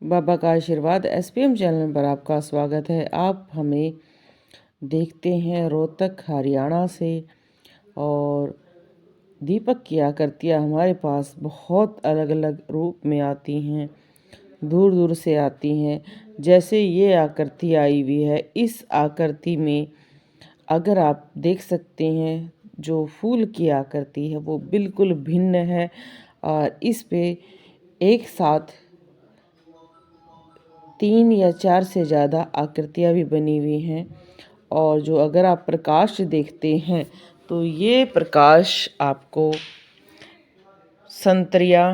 बाबा का आशीर्वाद SPM channel पर आपका स्वागत है। आप हमें देखते हैं रोहतक हरियाणा से, और दीपक की आकृतियाँ हमारे पास बहुत अलग अलग रूप में आती हैं, दूर दूर से आती हैं। जैसे ये आकृति आई हुई है, इस आकृति में अगर आप देख सकते हैं जो फूल की आकृति है वो बिल्कुल भिन्न है, और इस पे एक साथ 3 या 4 से ज़्यादा आकृतियाँ भी बनी हुई हैं। और जो अगर आप प्रकाश देखते हैं तो ये प्रकाश आपको संतरिया,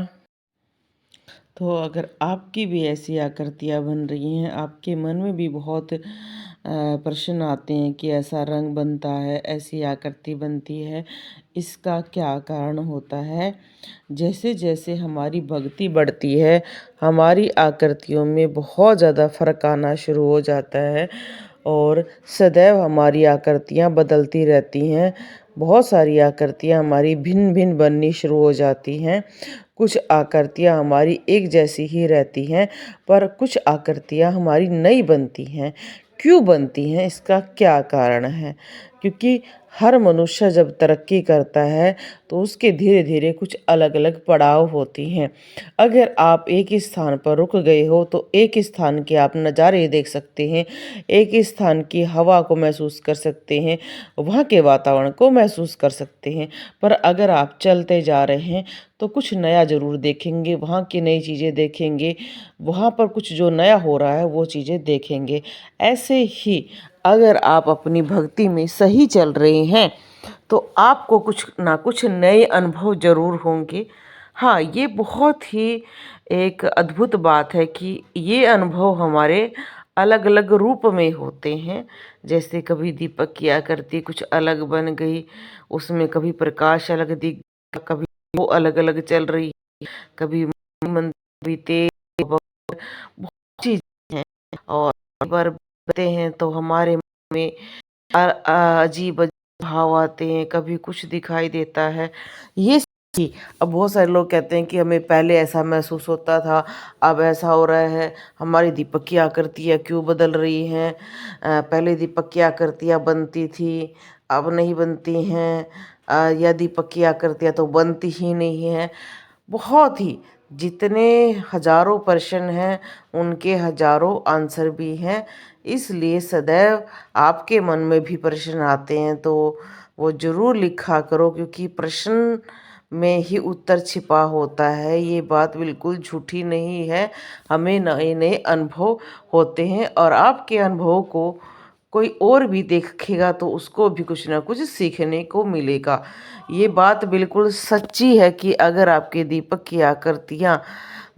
तो अगर आपकी भी ऐसी आकृतियाँ बन रही हैं, आपके मन में भी बहुत प्रश्न आते हैं कि ऐसा रंग बनता है, ऐसी आकृति बनती है, इसका क्या कारण होता है। जैसे जैसे हमारी भक्ति बढ़ती है, हमारी आकृतियों में बहुत ज़्यादा फर्क आना शुरू हो जाता है, और सदैव हमारी आकृतियाँ बदलती रहती हैं। बहुत सारी आकृतियाँ हमारी भिन्न भिन्न बननी शुरू हो जाती हैं। कुछ आकृतियाँ हमारी एक जैसी ही रहती हैं, पर कुछ आकृतियाँ हमारी नई बनती हैं। क्यों बनती हैं, इसका क्या कारण है? क्योंकि हर मनुष्य जब तरक्की करता है तो उसके धीरे धीरे कुछ अलग अलग पड़ाव होती हैं। अगर आप एक ही स्थान पर रुक गए हो तो एक ही स्थान के आप नज़ारे देख सकते हैं, एक ही स्थान की हवा को महसूस कर सकते हैं, वहाँ के वातावरण को महसूस कर सकते हैं। पर अगर आप चलते जा रहे हैं तो कुछ नया ज़रूर देखेंगे, वहाँ की नई चीज़ें देखेंगे, वहाँ पर कुछ जो नया हो रहा है वो चीज़ें देखेंगे। ऐसे ही अगर आप अपनी भक्ति में सही चल रहे हैं तो आपको कुछ ना कुछ नए अनुभव ज़रूर होंगे। हाँ, ये बहुत ही एक अद्भुत बात है कि ये अनुभव हमारे अलग अलग रूप में होते हैं। जैसे कभी दीपक की आकृति कुछ अलग बन गई, उसमें कभी प्रकाश अलग दिख गया, कभी वो अलग अलग चल रही, कभी मंद, कभी तेज, बहुत चीज़ें हैं। और एक बार बताते हैं तो हमारे मन में अजीब भाव आते हैं, कभी कुछ दिखाई देता है। ये ही अब बहुत सारे लोग कहते हैं कि हमें पहले ऐसा महसूस होता था, अब ऐसा हो रहा है, हमारी दीपक की आकृतियाँ क्यों बदल रही हैं। पहले दीपक की आकृतियाँ बनती थी, अब नहीं बनती हैं, या दीपक की आकृतियाँ तो बनती ही नहीं हैं। बहुत ही जितने हजारों प्रश्न हैं उनके हजारों आंसर भी हैं। इसलिए सदैव आपके मन में भी प्रश्न आते हैं तो वो ज़रूर लिखा करो, क्योंकि प्रश्न में ही उत्तर छिपा होता है। ये बात बिल्कुल झूठी नहीं है। हमें नए नए अनुभव होते हैं, और आपके अनुभवों को कोई और भी देखेगा तो उसको भी कुछ ना कुछ सीखने को मिलेगा। ये बात बिल्कुल सच्ची है कि अगर आपके दीपक की आकृतियाँ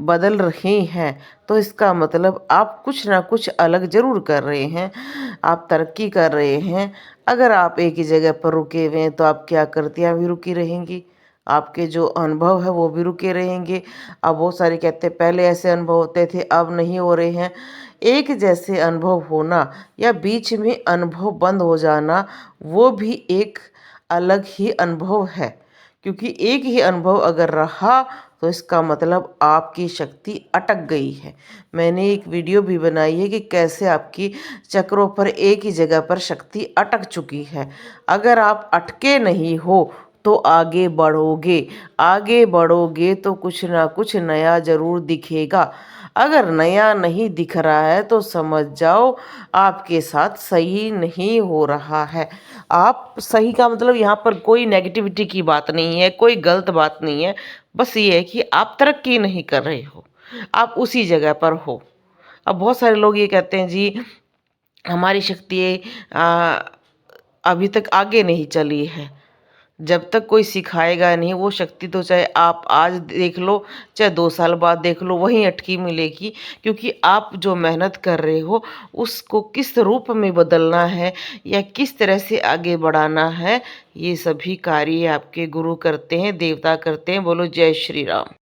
बदल रही हैं तो इसका मतलब आप कुछ ना कुछ अलग ज़रूर कर रहे हैं, आप तरक्की कर रहे हैं। अगर आप एक ही जगह पर रुके हुए हैं तो आपकी आकृतियाँ भी रुकी रहेंगी, आपके जो अनुभव है वो भी रुके रहेंगे। अब बहुत सारे कहते हैं पहले ऐसे अनुभव होते थे, अब नहीं हो रहे हैं। एक जैसे अनुभव होना या बीच में अनुभव बंद हो जाना, वो भी एक अलग ही अनुभव है। क्योंकि एक ही अनुभव अगर रहा तो इसका मतलब आपकी शक्ति अटक गई है। मैंने एक वीडियो भी बनाई है कि कैसे आपकी चक्रों पर एक ही जगह पर शक्ति अटक चुकी है। अगर आप अटके नहीं हो तो आगे बढ़ोगे, आगे बढ़ोगे तो कुछ ना कुछ नया ज़रूर दिखेगा। अगर नया नहीं दिख रहा है तो समझ जाओ आपके साथ सही नहीं हो रहा है। आप सही का मतलब यहाँ पर कोई नेगेटिविटी की बात नहीं है, कोई गलत बात नहीं है। बस ये है कि आप तरक्की नहीं कर रहे हो, आप उसी जगह पर हो। अब बहुत सारे लोग ये कहते हैं जी हमारी शक्ति अभी तक आगे नहीं चली है। जब तक कोई सिखाएगा नहीं वो शक्ति तो चाहे आप आज देख लो, चाहे 2 साल बाद देख लो, वहीं अटकी मिलेगी। क्योंकि आप जो मेहनत कर रहे हो उसको किस रूप में बदलना है या किस तरह से आगे बढ़ाना है, ये सभी कार्य आपके गुरु करते हैं, देवता करते हैं। बोलो जय श्री राम।